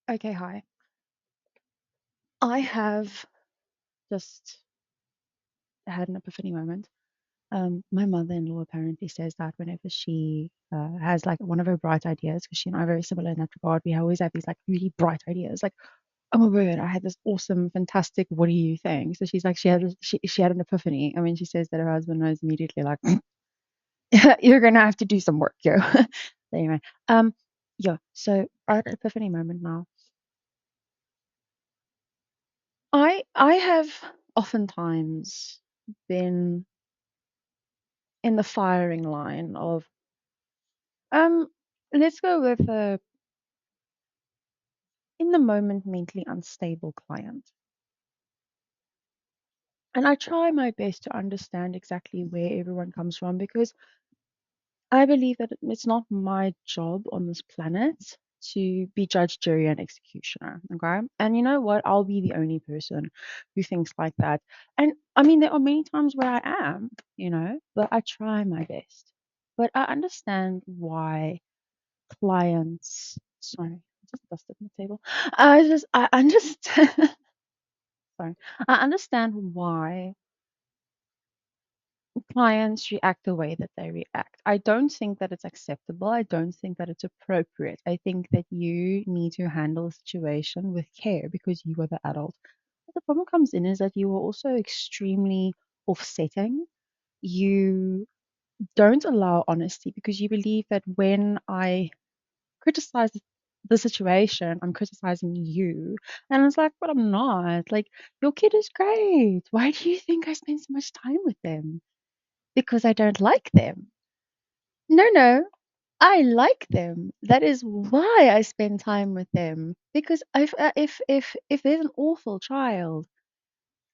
Okay, hi. I have just had an epiphany moment. My mother-in-law apparently says that whenever she has like one of her bright ideas, because she and I are very similar in that regard, we always have these like really bright ideas. Like, oh my word, I had this awesome, fantastic, what do you think? So she's like, she had an epiphany. I mean, she says that her husband knows immediately, like, you're gonna have to do some work, yo. Anyway, um, yeah. So our epiphany moment now. I have oftentimes been in the firing line of um let's go with a in the moment mentally unstable client. And I try my best to understand exactly where everyone comes from because I believe that it's not my job on this planet to be judge, jury, and executioner. Okay. And you know what? I'll be the only person who thinks like that. And I mean, there are many times where I am, but I try my best. But I understand why clients, sorry, I just dusted my table. I understand, sorry, I understand why clients react the way that they react. I don't think that it's acceptable. I don't think that it's appropriate. I think that you need to handle the situation with care because you are the adult. But the problem comes in is that you are also extremely offsetting. You don't allow honesty because you believe that when I criticize the situation, I'm criticizing you. And it's like, but I'm not. Like, your kid is great. Why do you think I spend so much time with them? Because I don't like them. No, no, I like them. That is why I spend time with them. Because if there's an awful child,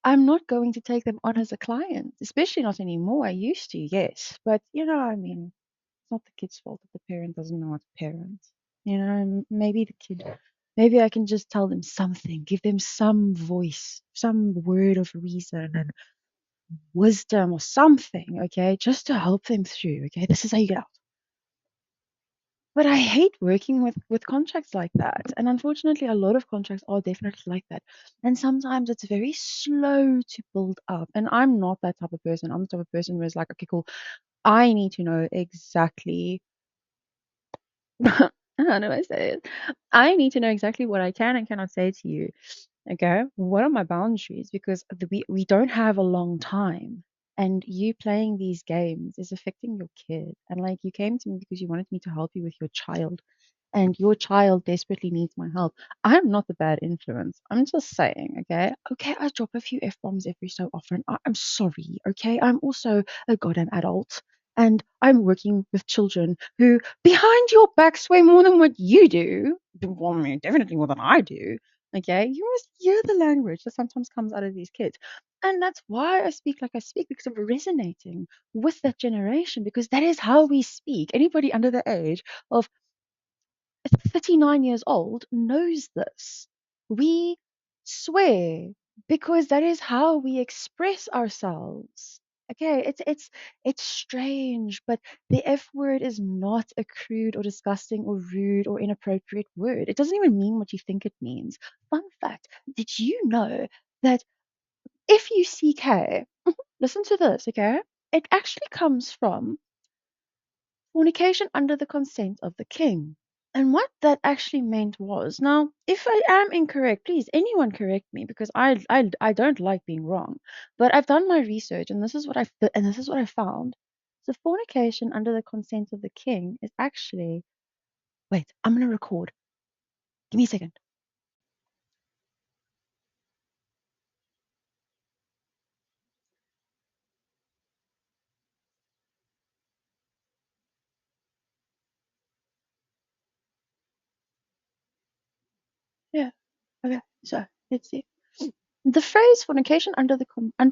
I'm not going to take them on as a client, especially not anymore. I used to, yes, but I mean, it's not the kid's fault if the parent doesn't know how to parent. And maybe the kid, maybe I can just tell them something, give them some voice, some word of reason and wisdom or something, okay, just to help them through. Okay, this is how you get out. But I hate working with contracts like that. And unfortunately, a lot of contracts are definitely like that. And sometimes it's very slow to build up. And I'm not that type of person. I'm the type of person who's like, okay, cool. I need to know exactly how do I say it? I need to know exactly what I can and cannot say to you. Okay, what are my boundaries? Because we don't have a long time, and you playing these games is affecting your kid. And like you came to me because you wanted me to help you with your child, and your child desperately needs my help. I'm not the bad influence. I'm just saying, okay? Okay, I drop a few F bombs every so often. I'm sorry, okay? I'm also a goddamn adult. And I'm working with children who, behind your back, sway more than what you do. Well, I mean, definitely more than I do. Okay, you must hear the language that sometimes comes out of these kids. And that's why I speak like I speak because I'm resonating with that generation because that is how we speak. Anybody under the age of 39 years old knows this. We swear because that is how we express ourselves. Okay, it's strange, but the F word is not a crude or disgusting or rude or inappropriate word. It doesn't even mean what you think it means. Fun fact, did you know that FUCK, listen to this, okay? It actually comes from fornication under the consent of the king. And what that actually meant was, now, if I am incorrect, please anyone correct me because I don't like being wrong. But I've done my research and this is what I found. So fornication under the consent of the king is actually wait, I'm gonna record. Give me a second. Yeah. Okay. So let's see. The phrase fornication under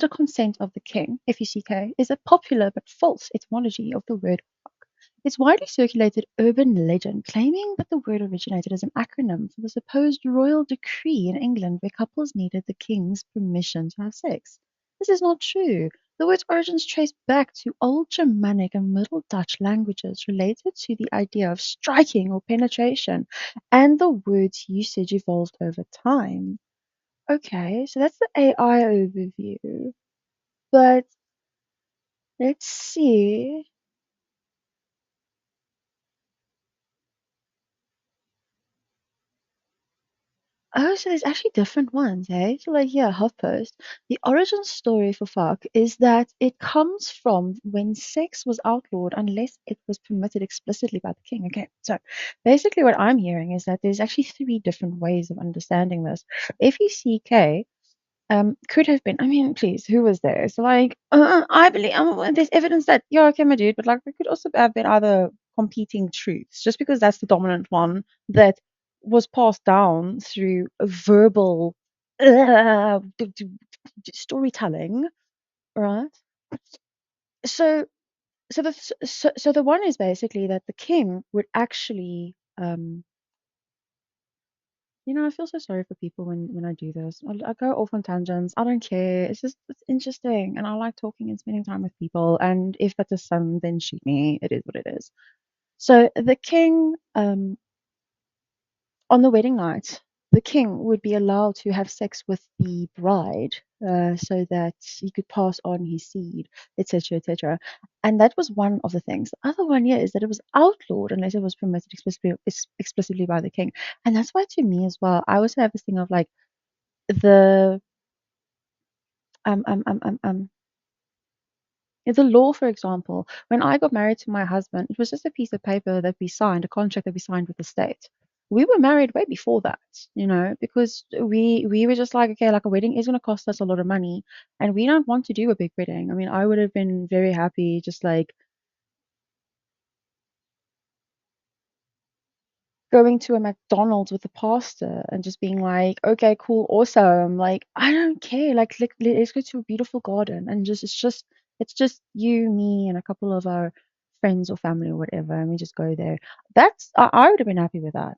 consent of the king, FUCK, is a popular but false etymology of the word fuck. It's widely circulated urban legend claiming that the word originated as an acronym for the supposed royal decree in England where couples needed the king's permission to have sex. This is not true. The word's origins trace back to Old Germanic and Middle Dutch languages related to the idea of striking or penetration, and the word's usage evolved over time. Okay, so that's the AI overview. But let's see. Oh, so there's actually different ones, eh? So like, yeah, HuffPost. The origin story for fuck is that it comes from when sex was outlawed unless it was permitted explicitly by the king. Okay, so basically what I'm hearing is that there's actually three different ways of understanding this. FECK could have been. I mean, please, who was there? So like, I believe there's evidence that yeah, okay, my dude, but like there could also have been other competing truths. Just because that's the dominant one that was passed down through a verbal storytelling, right? So, so the one is basically that the king would actually I feel so sorry for people when I do this. I go off on tangents. I don't care. It's interesting, and I like talking and spending time with people. And if that's a son, then shoot me. It is what it is. So the king, on the wedding night, the king would be allowed to have sex with the bride, so that he could pass on his seed, etc., etc. And that was one of the things. The other one, yeah, is that it was outlawed unless it was permitted explicitly by the king. And that's why, to me as well, I always have this thing of like the um um um um um the law, for example. When I got married to my husband, it was just a piece of paper that we signed, a contract that we signed with the state. We were married way before that, because we were just like, okay, like a wedding is going to cost us a lot of money, and we don't want to do a big wedding. I mean, I would have been very happy just like going to a McDonald's with the pastor and just being like, okay, cool, awesome. Like, I don't care. Like, let's go to a beautiful garden and it's just you, me, and a couple of our friends or family or whatever, and we just go there. I would have been happy with that.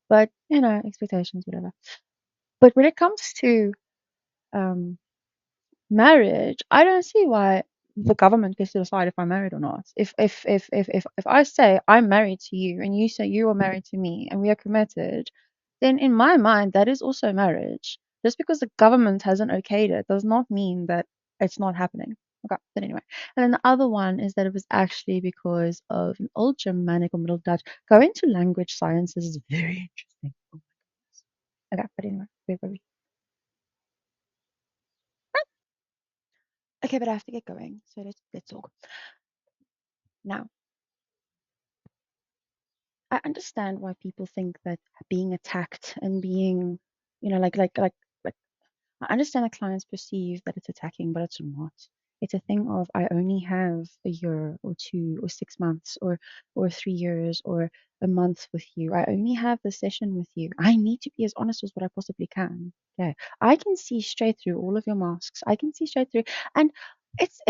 But, expectations, whatever. But when it comes to um marriage, I don't see why the government gets to decide if I'm married or not. If I say I'm married to you and you say you are married to me and we are committed, then in my mind that is also marriage. Just because the government hasn't okayed it does not mean that it's not happening. Okay, but anyway. And then the other one is that it was actually because of an old Germanic or Middle Dutch. Going to language sciences is very interesting. Oh my goodness. Okay, but anyway, where were we? Okay, but I have to get going. So let's talk. Now, I understand why people think that being attacked and being, like I understand that clients perceive that it's attacking, but it's not. It's a thing of I only have a year or 2 or 6 months or 3 years or a month with you. I only have the session with you. I need to be as honest as what I possibly can. Okay. I can see straight through all of your masks. I can see straight through, and it's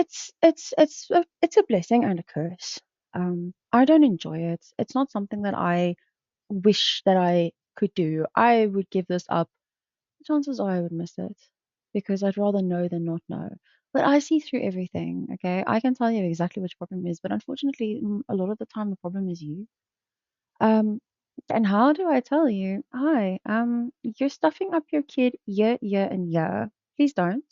a blessing and a curse. I don't enjoy it. It's not something that I wish that I could do. I would give this up. Chances are I would miss it because I'd rather know than not know. But I see through everything, okay? I can tell you exactly which problem is, but unfortunately, a lot of the time the problem is you. Um, and how do I tell you? Hi, you're stuffing up your kid year, and year. Please don't.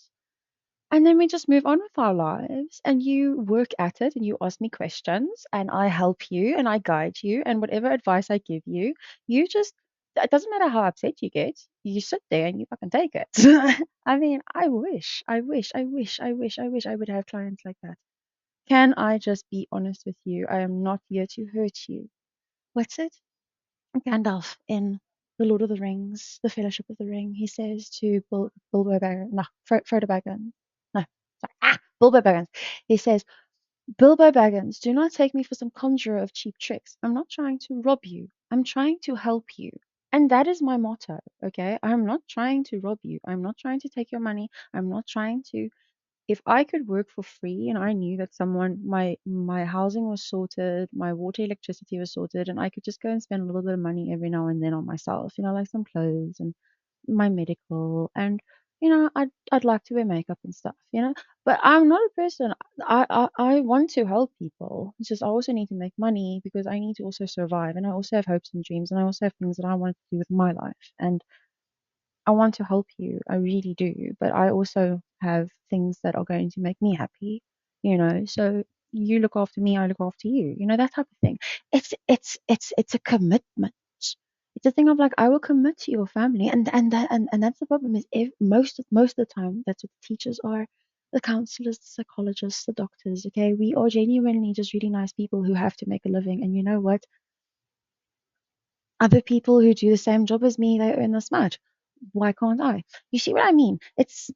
And then we just move on with our lives, and you work at it, and you ask me questions, and I help you, and I guide you, and whatever advice I give you, you just, it doesn't matter how upset you get, you sit there and you fucking take it. I mean, I wish I would have clients like that. Can I just be honest with you? I am not here to hurt you. What's it? Gandalf in The Lord of the Rings, The Fellowship of the Ring, he says to Bilbo Baggins, no, Frodo Baggins, no, sorry, Bilbo Baggins. He says, Bilbo Baggins, do not take me for some conjurer of cheap tricks. I'm not trying to rob you. I'm trying to help you. And that is my motto, okay? I'm not trying to rob you. I'm not trying to take your money. I'm not trying to, if I could work for free and I knew that someone my housing was sorted, my water, electricity was sorted, and I could just go and spend a little bit of money every now and then on myself, like some clothes and my medical. And I'd like to wear makeup and stuff, but I'm not a person. I want to help people. It's just I also need to make money because I need to also survive, and I also have hopes and dreams, and I also have things that I want to do with my life, and I want to help you. I really do, but I also have things that are going to make me happy. So you look after me, I look after you, that type of thing. It's a commitment. It's a thing of like I will commit to your family, and that's the problem is if most of the time that's what the teachers are, the counselors, the psychologists, the doctors. Okay, we are genuinely just really nice people who have to make a living, and you know what? Other people who do the same job as me, they earn this much. Why can't I? You see what I mean? It's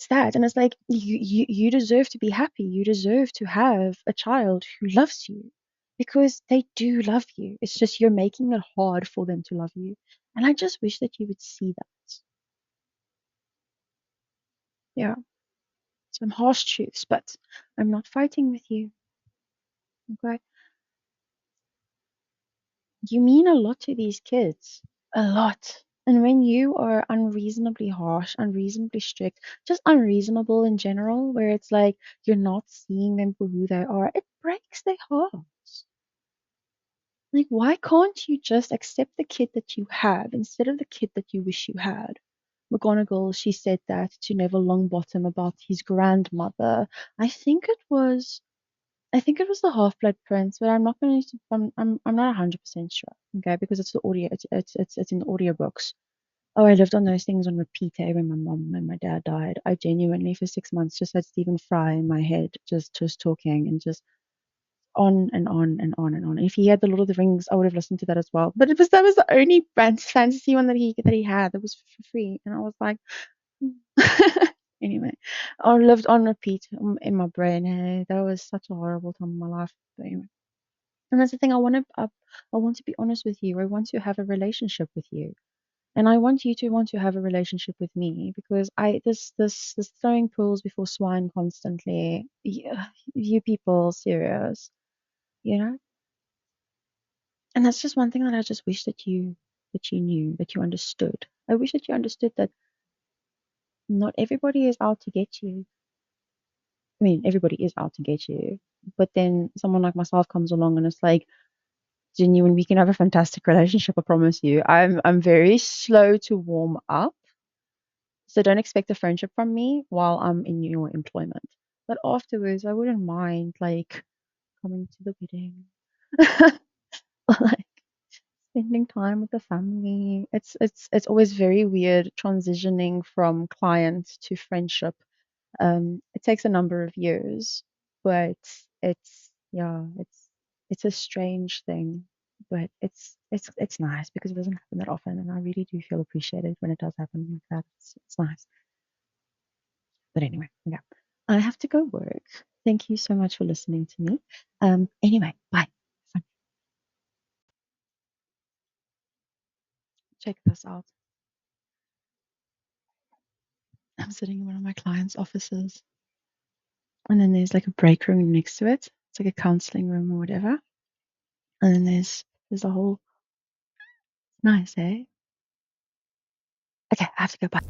that, and it's like you deserve to be happy. You deserve to have a child who loves you because they do love you. It's just you're making it hard for them to love you, and I just wish that you would see that. Yeah, some harsh truths, but I'm not fighting with you. Okay, you mean a lot to these kids. A lot. And when you are unreasonably harsh, unreasonably strict, just unreasonable in general, where it's like you're not seeing them for who they are, it breaks their hearts. Like, why can't you just accept the kid that you have instead of the kid that you wish you had? McGonagall, she said that to Neville Longbottom about his grandmother. I think it was I think it was the Half-Blood Prince, but I'm not going to. I'm not 100% sure. Okay, because it's the audio. It's in the audiobooks. Oh, I lived on those things on repeat when my mom and my dad died. I genuinely for 6 months just had Stephen Fry in my head, just talking and just on and on and on and on. And if he had the Lord of the Rings, I would have listened to that as well. But that was the only fantasy one that he had that was for free, and I was like, anyway, I lived on repeat in my brain. Hey, that was such a horrible time in my life. But anyway. And that's the thing. I want to be honest with you. I want to have a relationship with you, and I want you to want to have a relationship with me because this throwing pearls before swine constantly. You people serious, you know. And that's just one thing that I just wish that you knew, that you understood. I wish that you understood that not everybody is out to get you. I mean, everybody is out to get you, but then someone like myself comes along and it's like genuine. We can have a fantastic relationship. I promise you. I'm very slow to warm up, so don't expect a friendship from me while I'm in your employment. But afterwards, I wouldn't mind like coming to the wedding, like spending time with the family. It's always very weird transitioning from client to friendship. It takes a number of years, but it's a strange thing, but it's nice because it doesn't happen that often, and I really do feel appreciated when it does happen like that. It's nice. But anyway, yeah, I have to go work. Thank you so much for listening to me. Anyway, bye. Check this out. I'm sitting in one of my clients' offices, and then there's like a break room next to it. It's like a counseling room or whatever. And then there's a whole nice, eh? Okay, I have to go. Bye.